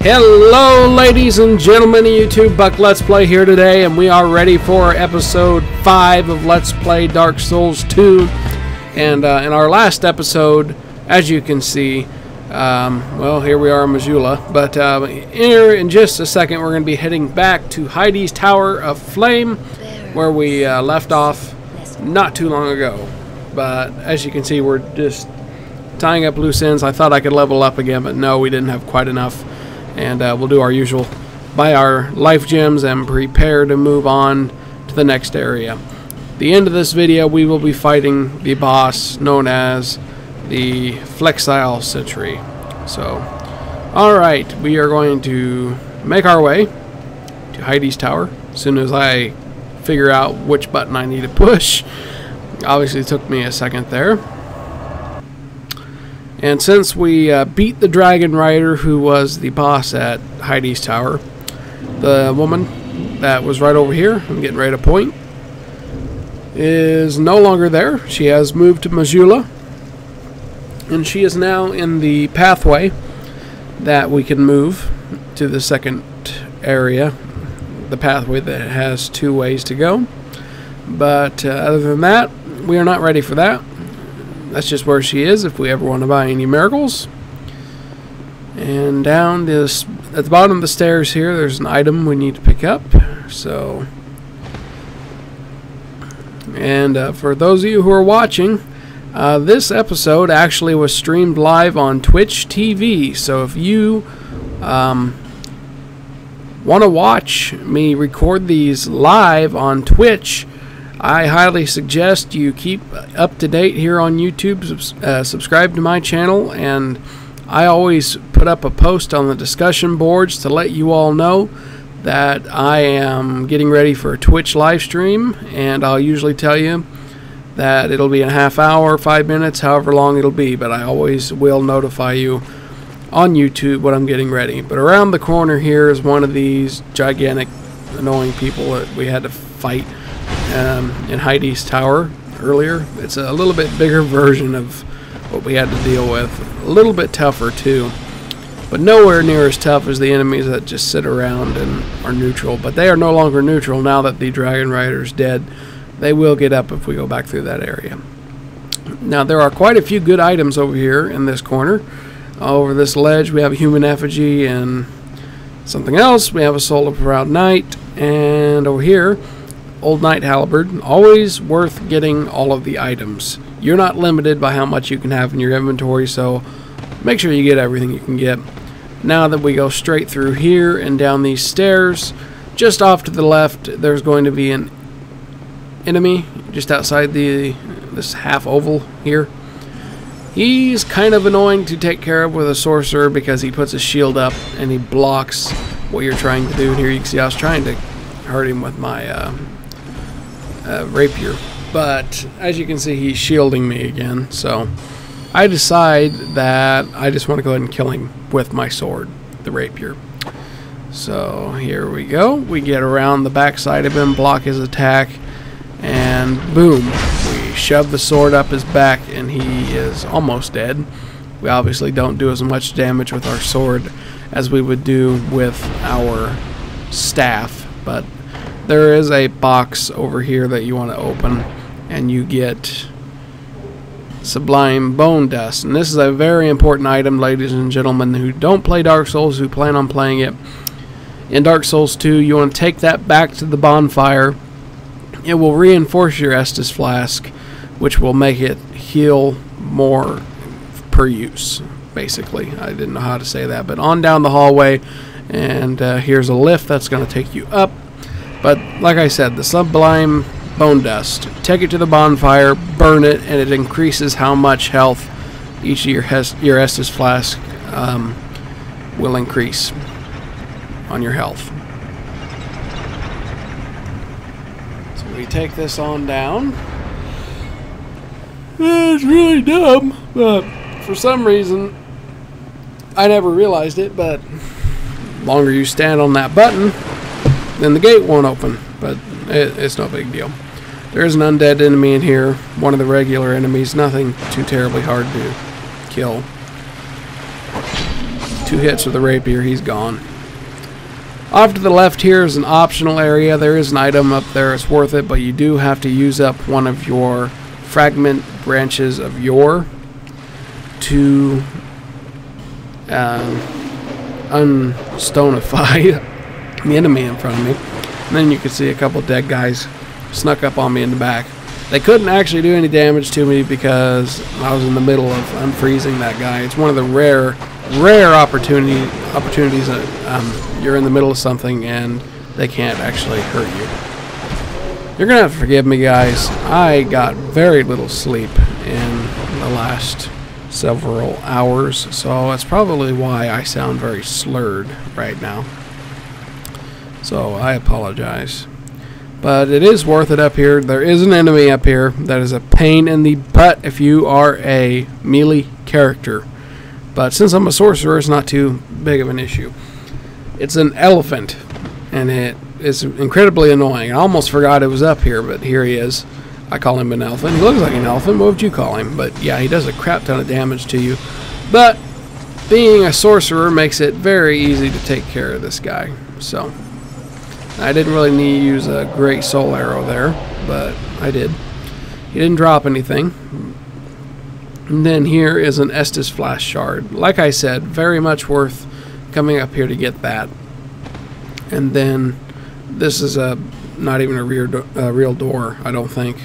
Hello ladies and gentlemen of YouTube, Buck Let's Play here today, and we are ready for episode 5 of Let's Play Dark Souls 2. And in our last episode, as you can see, well, here we are in Missoula, but here in just a second we're going to be heading back to Heidi's Tower of Flame, where we left off not too long ago. But as you can see, we're just tying up loose ends. I thought I could level up again, but no, we didn't have quite enough. And we'll do our usual, buy our life gems and prepare to move on to the next area. At the end of this video, we will be fighting the boss known as the Flexile Sentry. So, alright, we are going to make our way to Heidi's Tower as soon as I figure out which button I need to push. Obviously it took me a second there. And since we beat the Dragon Rider, who was the boss at Heidi's Tower, the woman that was right over here, I'm getting ready to point, is no longer there. She has moved to Missoula, and she is now in the pathway that we can move to the second area, the pathway that has 2 ways to go. But other than that, we are not ready for that. That's just where she is if we ever want to buy any miracles. And down this, at the bottom of the stairs here, there's an item we need to pick up. So, and for those of you who are watching, this episode actually was streamed live on Twitch TV. So if you want to watch me record these live on Twitch, I highly suggest you keep up to date here on YouTube, subscribe to my channel, and I always put up a post on the discussion boards to let you all know that I am getting ready for a Twitch live stream, and I'll usually tell you that it'll be in a half hour, 5 minutes, however long it'll be, but I always will notify you on YouTube when I'm getting ready. But around the corner here is one of these gigantic annoying people that we had to fight in Heidi's Tower earlier. It's a little bit bigger version of what we had to deal with. A little bit tougher too, but nowhere near as tough as the enemies that just sit around and are neutral. But they are no longer neutral now that the Dragon Rider is dead. They will get up if we go back through that area. Now there are quite a few good items over here in this corner. Over this ledge we have a human effigy and something else. We have a Soul of Proud Knight, and over here Old Knight Halberd. Always worth getting all of the items. You're not limited by how much you can have in your inventory, so make sure you get everything you can get. Now that we go straight through here and down these stairs, just off to the left there's going to be an enemy just outside this half oval here. He's kind of annoying to take care of with a sorcerer because he puts a shield up and he blocks what you're trying to do. And here you can see I was trying to hurt him with my rapier, but as you can see he's shielding me again, so I decide that I just want to go ahead and kill him with my sword, the rapier. So here we go, we get around the back side of him, block his attack, and boom, we shove the sword up his back and he is almost dead. We obviously don't do as much damage with our sword as we would do with our staff, but there is a box over here that you want to open, and you get Sublime Bone Dust. And this is a very important item, ladies and gentlemen, who don't play Dark Souls, who plan on playing it. In Dark Souls 2, you want to take that back to the bonfire. It will reinforce your Estus Flask, which will make it heal more per use, basically. I didn't know how to say that, but on down the hallway, and here's a lift that's going to take you up. But like I said, the Sublime Bone Dust, take it to the bonfire, burn it, and it increases how much health each of your Estus Flask will increase on your health. So we take this on down. It's really dumb, but for some reason I never realized it, but the longer you stand on that button, then the gate won't open, but it's no big deal. There's an undead enemy in here, one of the regular enemies, nothing too terribly hard to kill. 2 hits with the rapier, he's gone. Off to the left here is an optional area. There is an item up there. It's worth it, but you do have to use up one of your fragment branches of yore to unstonify the enemy in front of me. And then you can see a couple dead guys snuck up on me in the back. They couldn't actually do any damage to me because I was in the middle of unfreezing that guy. It's one of the rare opportunities that you're in the middle of something and they can't actually hurt you. You're gonna have to forgive me, guys. I got very little sleep in the last several hours, so that's probably why I sound very slurred right now. So I apologize. But it is worth it up here. There is an enemy up here that is a pain in the butt if you are a melee character. But since I'm a sorcerer, it's not too big of an issue. It's an elephant, and it is incredibly annoying. I almost forgot it was up here, but here he is. I call him an elephant. He looks like an elephant. What would you call him? But yeah, he does a crap ton of damage to you. But being a sorcerer makes it very easy to take care of this guy. So I didn't really need to use a great soul arrow there, but I did. He didn't drop anything. And then here is an Estus Flash Shard. Like I said, very much worth coming up here to get that. And then this is not even a real door, I don't think.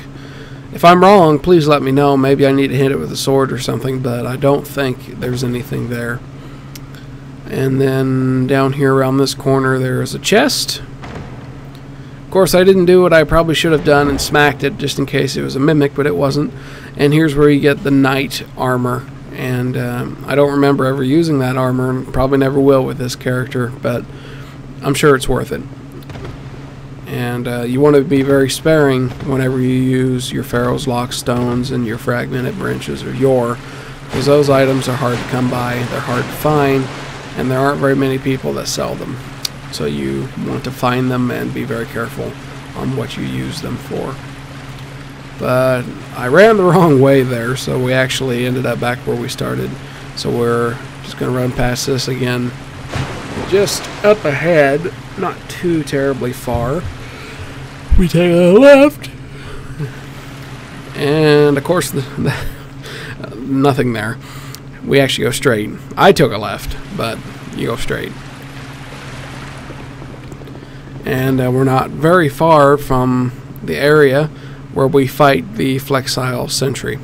If I'm wrong, please let me know. Maybe I need to hit it with a sword or something, but I don't think there's anything there. And then down here around this corner there is a chest. Of course, I didn't do what I probably should have done and smacked it just in case it was a mimic, but it wasn't. And here's where you get the knight armor. And I don't remember ever using that armor, and probably never will with this character, but I'm sure it's worth it. And you want to be very sparing whenever you use your Pharaoh's Lock stones and your fragmented branches or yore, because those items are hard to come by, they're hard to find, and there aren't very many people that sell them. So you want to find them and be very careful on what you use them for. But I ran the wrong way there, so we actually ended up back where we started. So we're just going to run past this again. Just up ahead, not too terribly far. We take a left. And of course, nothing there. We actually go straight. I took a left, but you go straight. And we're not very far from the area where we fight the Flexile Sentry.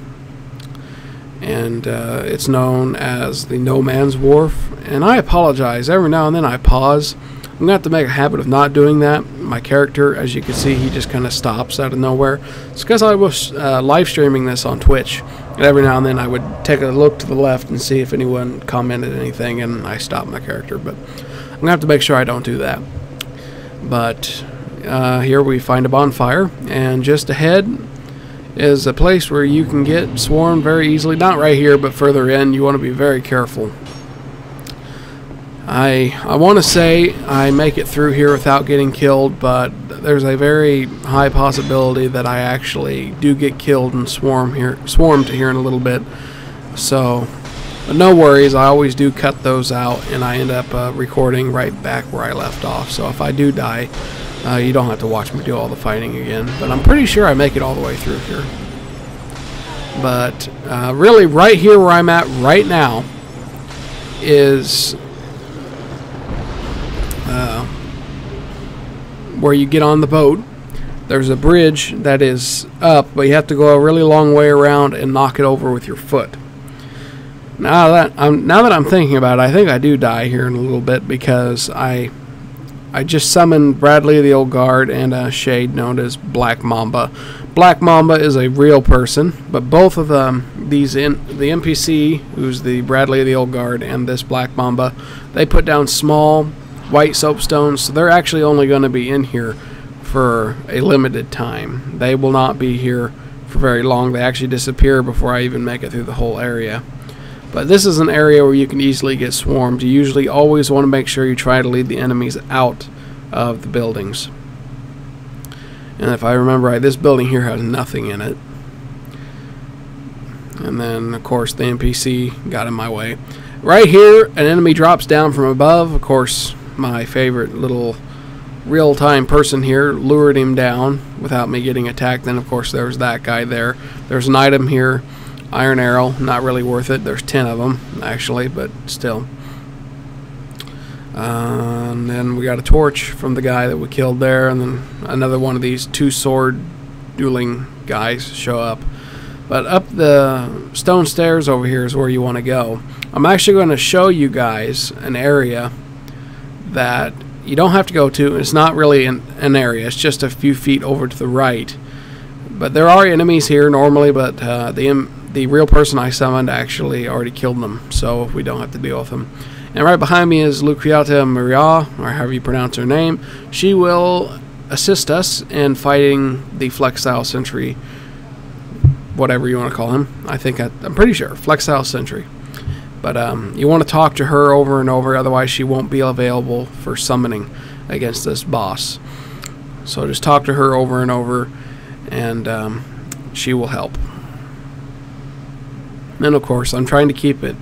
And it's known as the No Man's Wharf. And I apologize, every now and then I pause. I'm going to have to make a habit of not doing that. My character, as you can see, he just kind of stops out of nowhere. It's because I was live streaming this on Twitch. And every now and then I would take a look to the left and see if anyone commented anything, and I stopped my character. But I'm going to have to make sure I don't do that. But here we find a bonfire, and just ahead is a place where you can get swarmed very easily. Not right here, but further in. You want to be very careful. I want to say I make it through here without getting killed, but there's a very high possibility that I actually do get killed and swarmed here in a little bit. So, but no worries, I always do cut those out, and I end up recording right back where I left off. So if I do die, you don't have to watch me do all the fighting again. But I'm pretty sure I make it all the way through here. But really, right here where I'm at right now is where you get on the boat. There's a bridge that is up, but you have to go a really long way around and knock it over with your foot. Now that I'm thinking about it, I think I do die here in a little bit, because I just summoned Bradley the Old Guard and a shade known as Black Mamba. Black Mamba is a real person, but both of them, the NPC, who's the Bradley the Old Guard, and this Black Mamba, they put down small white soapstones, so they're actually only going to be in here for a limited time. They will not be here for very long. They actually disappear before I even make it through the whole area. But this is an area where you can easily get swarmed. You usually always want to make sure you try to lead the enemies out of the buildings. And if I remember right, this building here has nothing in it. And then, of course, the NPC got in my way. Right here, an enemy drops down from above. Of course, my favorite little real-time person here lured him down without me getting attacked. Then, of course, there was that guy there. There's an item here, iron arrow. Not really worth it. There's 10 of them, actually, but still. And then we got a torch from the guy that we killed there, and then another one of these 2 sword dueling guys show up. But up the stone stairs over here is where you want to go. I'm actually going to show you guys an area that you don't have to go to. It's not really an area. It's just a few feet over to the right. But there are enemies here normally, but the real person I summoned actually already killed them, so we don't have to deal with them. And right behind me is Luciata Maria, or however you pronounce her name. She will assist us in fighting the Flexile Sentry, whatever you want to call him. I'm pretty sure, Flexile Sentry. But you want to talk to her over and over, otherwise she won't be available for summoning against this boss. So just talk to her over and over, and she will help. And of course, I'm trying to keep it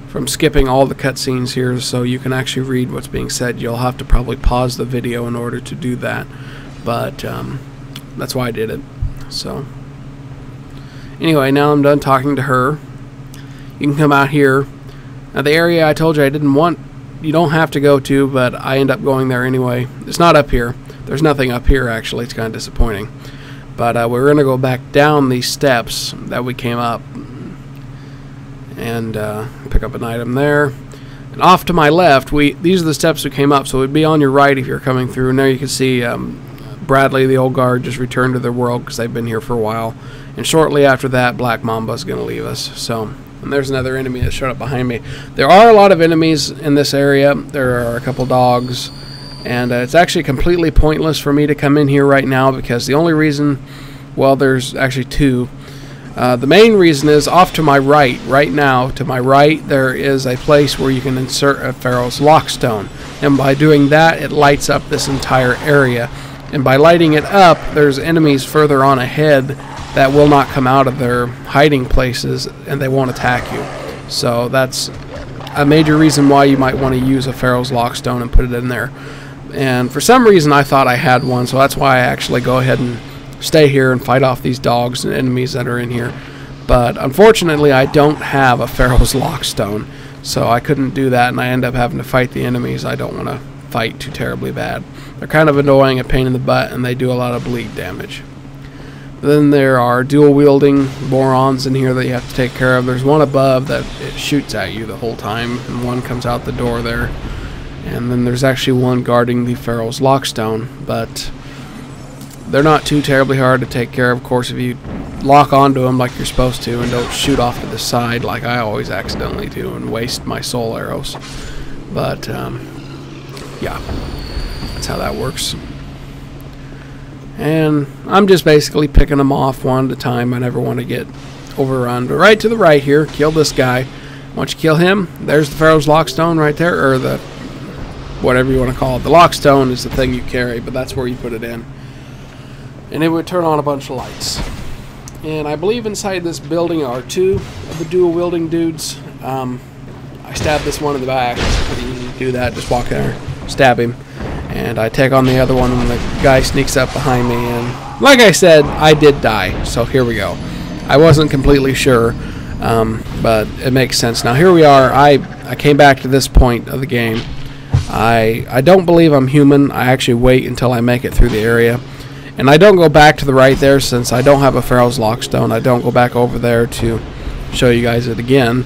from skipping all the cutscenes here so you can actually read what's being said. You'll have to probably pause the video in order to do that, but that's why I did it. So anyway, now I'm done talking to her. You can come out here. Now the area I told you I didn't want, you don't have to go to, but I end up going there anyway. It's not up here. There's nothing up here actually. It's kind of disappointing. But we're going to go back down these steps that we came up and pick up an item there. And off to my left, these are the steps we came up, so it would be on your right if you're coming through. And there you can see Bradley, the old guard, just returned to their world because they've been here for a while. And shortly after that, Black Mamba's going to leave us. So, and there's another enemy that showed up behind me. There are a lot of enemies in this area. There are a couple dogs. And it's actually completely pointless for me to come in here right now because the only reason, well, there's actually 2. The main reason is off to my right. Right now, to my right, there is a place where you can insert a Pharaoh's Lockstone. And by doing that, it lights up this entire area. And by lighting it up, there's enemies further on ahead that will not come out of their hiding places, and they won't attack you. So that's a major reason why you might want to use a Pharaoh's Lockstone and put it in there. And for some reason I thought I had one, so that's why I actually go ahead and stay here and fight off these dogs and enemies that are in here. But unfortunately I don't have a Pharaoh's Lockstone, so I couldn't do that, and I end up having to fight the enemies I don't want to fight too terribly bad. They're kind of annoying, a pain in the butt, and they do a lot of bleed damage. Then there are dual-wielding morons in here that you have to take care of. There's one above that it shoots at you the whole time, and one comes out the door there. And then there's actually one guarding the Pharaoh's Lockstone, but they're not too terribly hard to take care of. Of course, if you lock onto them like you're supposed to and don't shoot off to the side like I always accidentally do and waste my soul arrows. But, yeah, that's how that works. And I'm just basically picking them off one at a time. I never want to get overrun. But right to the right here, kill this guy. Once you kill him, there's the Pharaoh's Lockstone right there, or the whatever you want to call it. The Lockstone is the thing you carry, but that's where you put it in. And it would turn on a bunch of lights. And I believe inside this building are 2 of the dual-wielding dudes. I stabbed this one in the back. It's pretty easy to do that. Just walk there, stab him. And I take on the other one when the guy sneaks up behind me. And like I said, I did die. So here we go. I wasn't completely sure, but it makes sense. Now here we are. I came back to this point of the game. I don't believe I'm human. I actually wait until I make it through the area. And I don't go back to the right there since I don't have a Pharaoh's Lockstone. I don't go back over there to show you guys it again.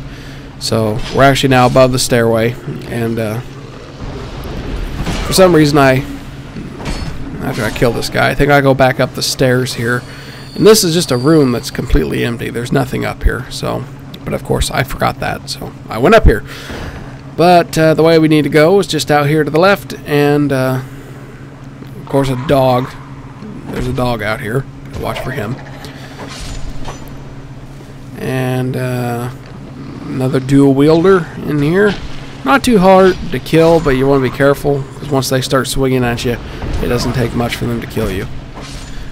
So we're actually now above the stairway. And for some reason after I kill this guy, I think I go back up the stairs here. And this is just a room that's completely empty. There's nothing up here. So, but of course I forgot that. So I went up here. But the way we need to go is just out here to the left. And of course a dog. There's a dog out here. Watch for him. And another dual wielder in here. Not too hard to kill, but you want to be careful because once they start swinging at you, it doesn't take much for them to kill you.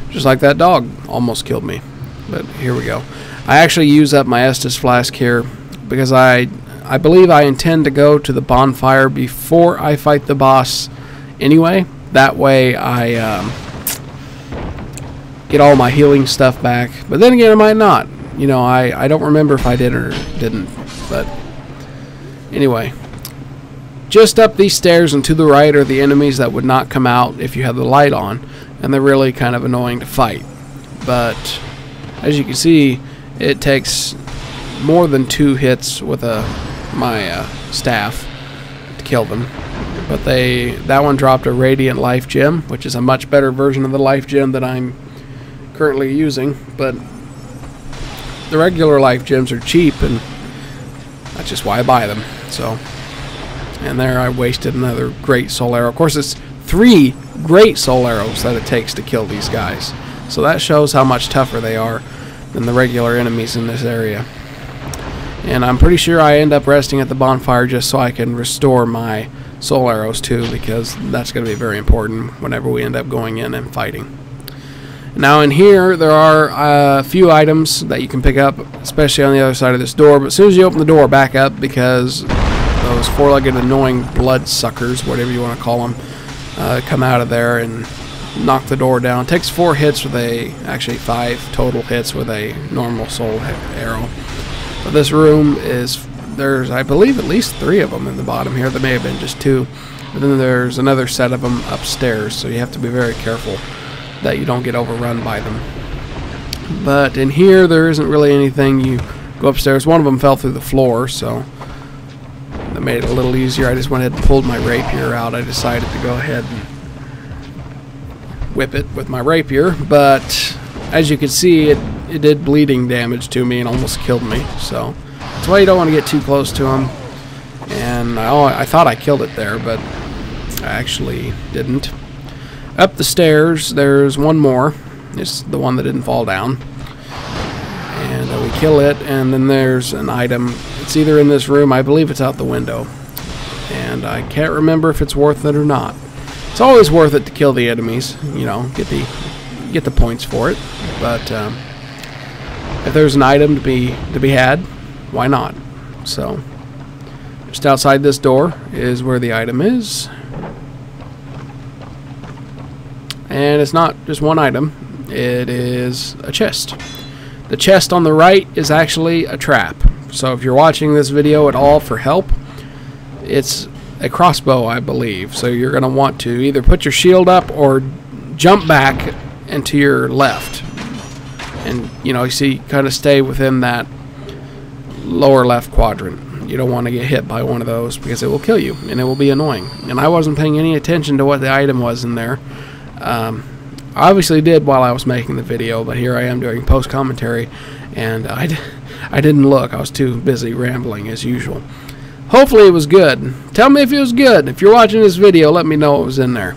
Just like that dog almost killed me. But here we go. I actually use up my Estus flask here because I I believe I intend to go to the bonfire before I fight the boss anyway. That way I get all my healing stuff back. But then again, I might not. You know, I don't remember if I did or didn't. But anyway, just up these stairs and to the right are the enemies that would not come out if you have the light on. And they're really kind of annoying to fight. But as you can see, it takes more than 2 hits with my staff to kill them. But that one dropped a Radiant Life Gem, which is a much better version of the Life Gem that I'm currently using. But the regular Life Gems are cheap, and that's just why I buy them. So, and there I wasted another great soul arrow. Of course, it's 3 great soul arrows that it takes to kill these guys. So that shows how much tougher they are than the regular enemies in this area. And I'm pretty sure I end up resting at the bonfire just so I can restore my soul arrows too, because that's going to be very important whenever we end up going in and fighting. Now in here there are a few items that you can pick up, especially on the other side of this door. But as soon as you open the door, back up, because those 4-legged annoying blood suckers, whatever you want to call them, come out of there and knock the door down. It takes 4 hits with actually 5 total hits with a normal soul arrow. But this room there's I believe at least 3 of them in the bottom here. There may have been just 2. But then there's another set of them upstairs, so you have to be very careful that you don't get overrun by them. But in here there isn't really anything. You go upstairs. One of them fell through the floor, so that made it a little easier. I just went ahead and pulled my rapier out. I decided to go ahead and whip it with my rapier, but as you can see, it did bleeding damage to me and almost killed me. So that's why you don't want to get too close to him. And I thought I killed it there, but I actually didn't. Up the stairs there's one more. It's the one that didn't fall down, and we kill it. And then there's an item. It's either in this room, I believe it's out the window, and I can't remember if it's worth it or not. It's always worth it to kill the enemies, you know, get the points for it. But if there's an item to be had, why not? So just outside this door is where the item is, and it's not just one item. It is a chest. The chest on the right is actually a trap. So if you're watching this video at all for help, it's a crossbow, I believe. So you're going to want to either put your shield up or jump back and to your left. And, you know, you see, kind of stay within that lower left quadrant. You don't want to get hit by one of those because it will kill you and it will be annoying. And I wasn't paying any attention to what the item was in there. I obviously did while I was making the video, but here I am doing post-commentary, and I didn't look. I was too busy rambling as usual. Hopefully it was good. Tell me if it was good. If you're watching this video, let me know what was in there.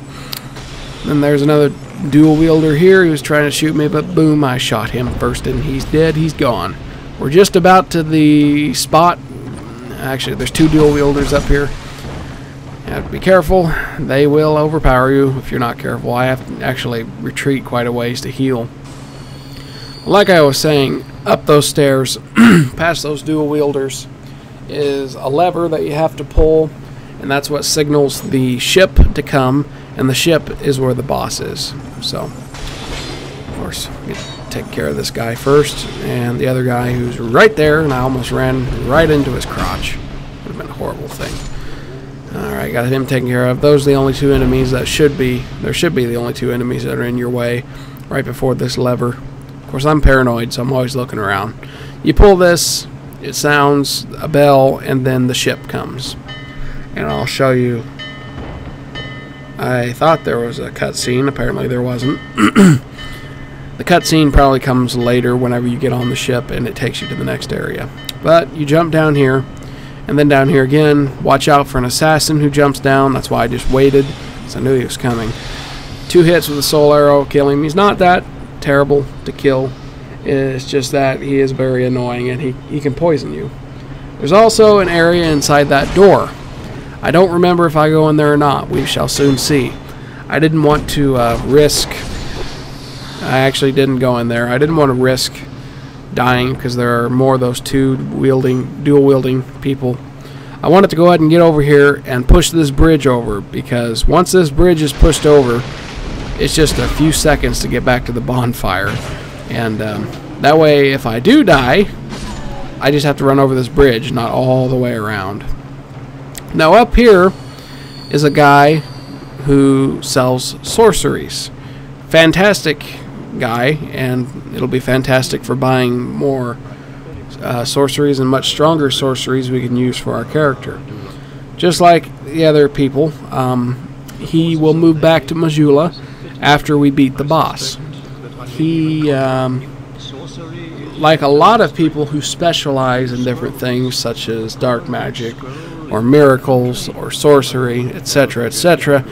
Then there's another dual wielder here. He was trying to shoot me, but boom, I shot him first, and he's dead. He's gone. We're just about to the spot. Actually, there's 2 dual wielders up here. You have to be careful. They will overpower you if you're not careful. I have to actually retreat quite a ways to heal. Like I was saying, up those stairs, past those dual wielders, is a lever that you have to pull, and that's what signals the ship to come, and the ship is where the boss is. So, of course, we take care of this guy first, and the other guy who's right there, and I almost ran right into his crotch. Would have been a horrible thing. Alright, got him taken care of. Those are the only 2 enemies that should be the only 2 enemies that are in your way right before this lever. Of course, I'm paranoid, so I'm always looking around. You pull this, it sounds a bell, and then the ship comes. And I'll show you. I thought there was a cutscene. Apparently there wasn't. The cutscene probably comes later whenever you get on the ship and it takes you to the next area. But you jump down here, and then down here again. Watch out for an assassin who jumps down. That's why I just waited, because I knew he was coming. 2 hits with a soul arrow, kill him. He's not that terrible to kill. It's just that he is very annoying, and he can poison you. There's also an area inside that door. I don't remember if I go in there or not. We shall soon see. I didn't want to risk... I actually didn't go in there. I didn't want to risk dying, because there are more of those dual wielding people I wanted to go ahead and get over here and push this bridge over, because once this bridge is pushed over, it's just a few seconds to get back to the bonfire. And that way, if I do die, I just have to run over this bridge, not all the way around. Now up here is a guy who sells sorceries. Fantastic guy, and it'll be fantastic for buying more sorceries, and much stronger sorceries we can use for our character. Just like the other people, he will move back to Majula after we beat the boss. He, like a lot of people who specialize in different things such as dark magic or miracles or sorcery, etc., etc.,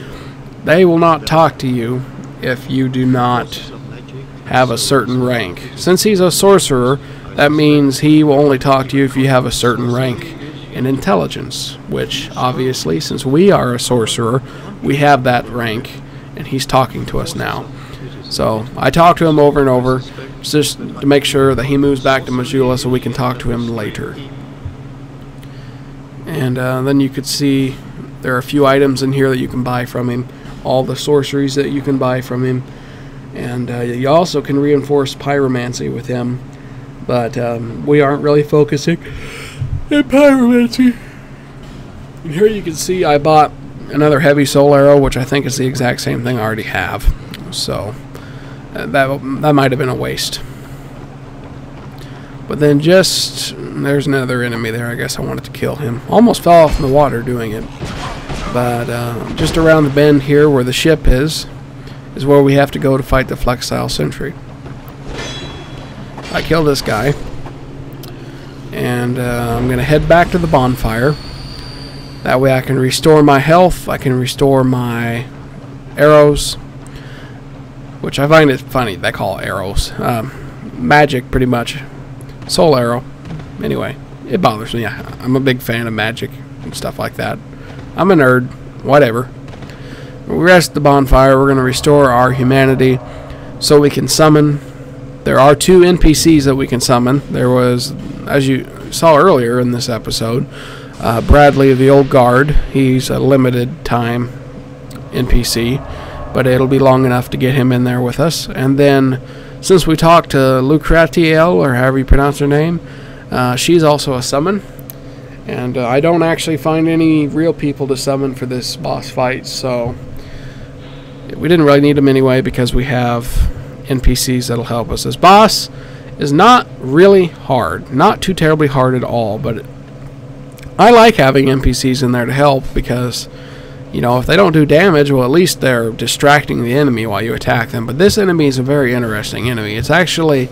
they will not talk to you if you do not have a certain rank. Since he's a sorcerer, that means he will only talk to you if you have a certain rank in intelligence, which obviously, since we are a sorcerer, we have that rank, and he's talking to us now. So I talk to him over and over just to make sure that he moves back to Majula so we can talk to him later. And then you could see there are a few items in here that you can buy from him, all the sorceries that you can buy from him, and you also can reinforce pyromancy with him, but we aren't really focusing on pyromancy. And here you can see I bought another heavy soul arrow, which I think is the exact same thing I already have, so that might have been a waste. But then there's another enemy there. I guess I wanted to kill him. Almost fell off in the water doing it. But just around the bend here where the ship is where we have to go to fight the Flexile Sentry. I killed this guy. And I'm going to head back to the bonfire. That way I can restore my health. I can restore my arrows. Which I find it funny they call arrows. Magic, pretty much. Soul arrow. Anyway, it bothers me. I'm a big fan of magic and stuff like that. I'm a nerd. Whatever. We rest at the bonfire. We're going to restore our humanity so we can summon. There are 2 NPCs that we can summon. There was, as you saw earlier in this episode, Bradley of the Old Guard. He's a limited time NPC, but it'll be long enough to get him in there with us. And then, since we talked to Lucratiel, or however you pronounce her name, she's also a summon. And I don't actually find any real people to summon for this boss fight, so we didn't really need them anyway because we have NPCs that'll help us. This boss is not really hard. Not too terribly hard at all, but I like having NPCs in there to help because, you know, if they don't do damage, well, at least they're distracting the enemy while you attack them. But this enemy is a very interesting enemy. It's actually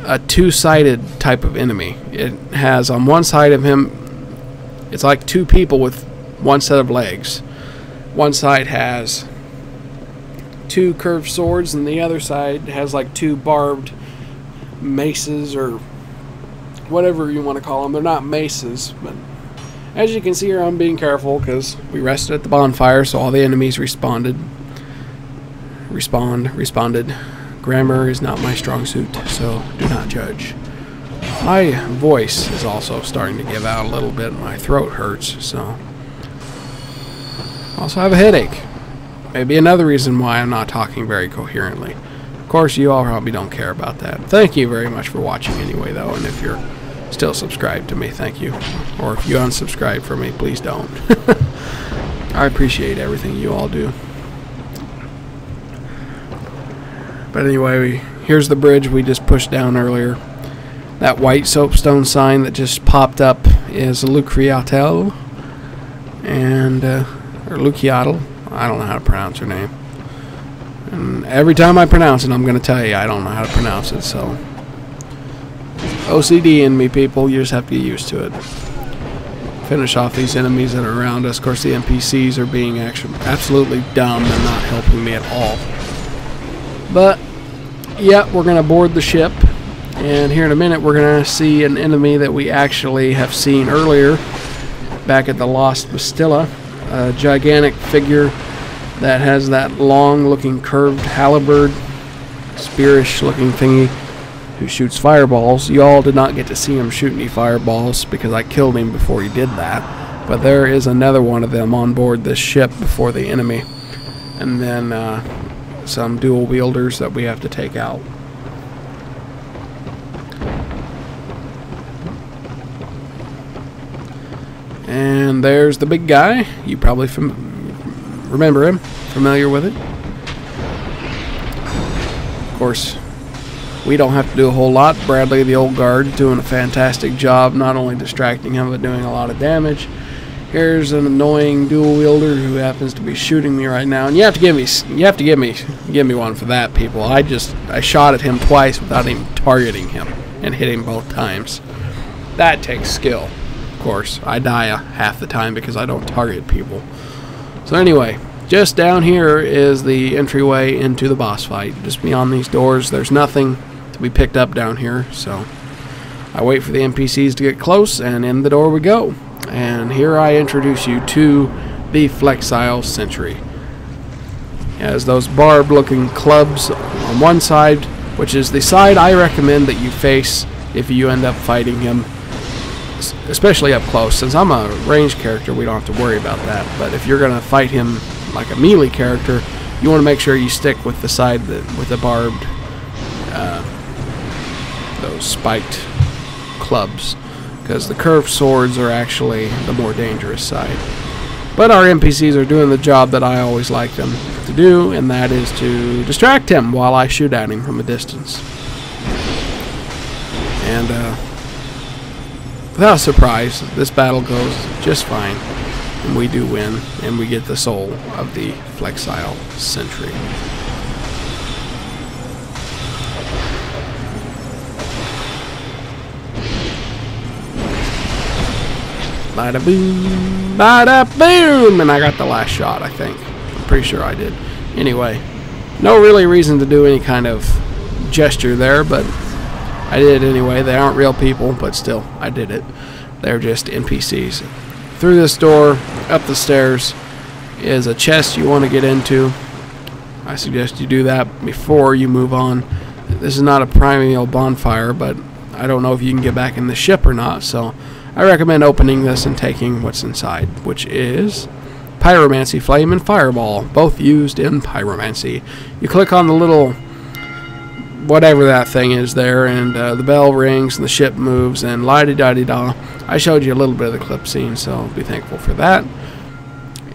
a 2-sided type of enemy. It has on one side of him, it's like 2 people with 1 set of legs. One side has 2 curved swords, and the other side has like 2 barbed maces, or whatever you want to call them. They're not maces, but as you can see here, I'm being careful because we rested at the bonfire, so all the enemies responded. Grammar is not my strong suit, so do not judge. My voice is also starting to give out a little bit. My throat hurts, so. Also have a headache. Maybe another reason why I'm not talking very coherently. Of course, you all probably don't care about that. Thank you very much for watching anyway, though, and if you're still subscribed to me, thank you. Or if you unsubscribe from me, please don't. I appreciate everything you all do. But anyway, here's the bridge we just pushed down earlier. That white soapstone sign that just popped up is Lucratiel, and or Luciatl. I don't know how to pronounce her name. And every time I pronounce it, I'm going to tell you I don't know how to pronounce it. So OCD in me, people. You just have to get used to it. Finish off these enemies that are around us. Of course, the NPCs are being absolutely dumb and not helping me at all. But yeah, we're going to board the ship, and here in a minute we're going to see an enemy that we actually have seen earlier back at the Lost Bastilla, a gigantic figure that has that long looking curved halberd, spearish looking thingy, who shoots fireballs. You all did not get to see him shoot any fireballs because I killed him before he did that. But there is another one of them on board this ship before the enemy. And then some dual wielders that we have to take out. And there's the big guy. You probably remember him, familiar with it. Of course, we don't have to do a whole lot. Bradley, the old guard, is doing a fantastic job, not only distracting him, but doing a lot of damage. Here's an annoying dual wielder who happens to be shooting me right now, and you have to give me one for that, people. I shot at him twice without even targeting him and hit him both times. That takes skill. Of course, I die half the time because I don't target people. So anyway, just down here is the entryway into the boss fight. Just beyond these doors, there's nothing to be picked up down here. So I wait for the NPCs to get close, and in the door we go. And here I introduce you to the Flexile Sentry. It has those barbed-looking clubs on one side, which is the side I recommend that you face if you end up fighting him, especially up close. Since I'm a ranged character, we don't have to worry about that. But if you're going to fight him like a melee character, you want to make sure you stick with the side with the barbed, those spiked clubs, because the curved swords are actually the more dangerous side. But our NPCs are doing the job that I always like them to do, and that is to distract him while I shoot at him from a distance. And without surprise, this battle goes just fine, and we do win, and we get the soul of the Flexile Sentry. Bada boom, bada boom, and I got the last shot, I think. I'm pretty sure I did. Anyway, no really reason to do any kind of gesture there, but I did it anyway. They aren't real people, but still, I did it. They're just NPCs. Through this door, up the stairs, is a chest you want to get into. I suggest you do that before you move on. This is not a primeval bonfire, but I don't know if you can get back in the ship or not, so I recommend opening this and taking what's inside, which is Pyromancy Flame and Fireball, both used in Pyromancy. You click on the little whatever that thing is there, and the bell rings and the ship moves, and la-di-da-di-da. I showed you a little bit of the clip scene, so be thankful for that.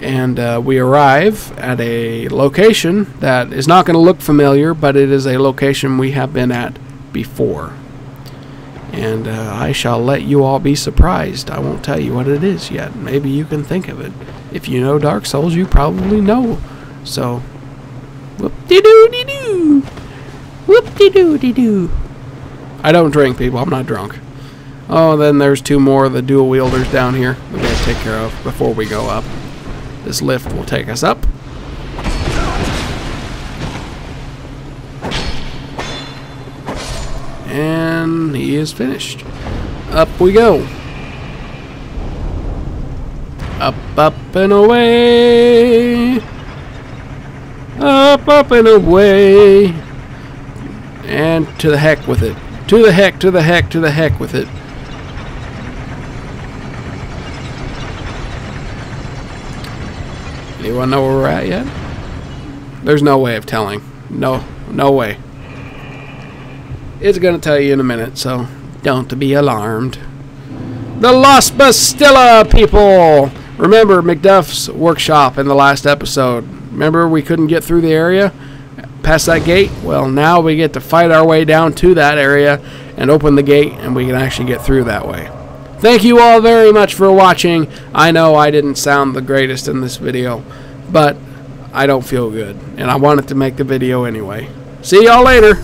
And we arrive at a location that is not going to look familiar, but it is a location we have been at before. And I shall let you all be surprised. I won't tell you what it is yet. Maybe you can think of it. If you know Dark Souls, you probably know. So, whoop-de-doo-de-doo. Whoop-de-doo-de-doo. I don't drink, people. I'm not drunk. Oh, then there's two more of the dual wielders down here we gotta take care of before we go up. This lift will take us up. And he is finished. Up we go. Up, up, and away. Up, up, and away. And to the heck with it. To the heck, to the heck, to the heck with it. Anyone know where we're at yet? There's no way of telling. No way. It's going to tell you in a minute, so don't be alarmed. The Lost Bastilla, people! Remember Macduff's workshop in the last episode. Remember we couldn't get through the area past that gate? Well, now we get to fight our way down to that area and open the gate, and we can actually get through that way. Thank you all very much for watching. I know I didn't sound the greatest in this video, but I don't feel good, and I wanted to make the video anyway. See y'all later.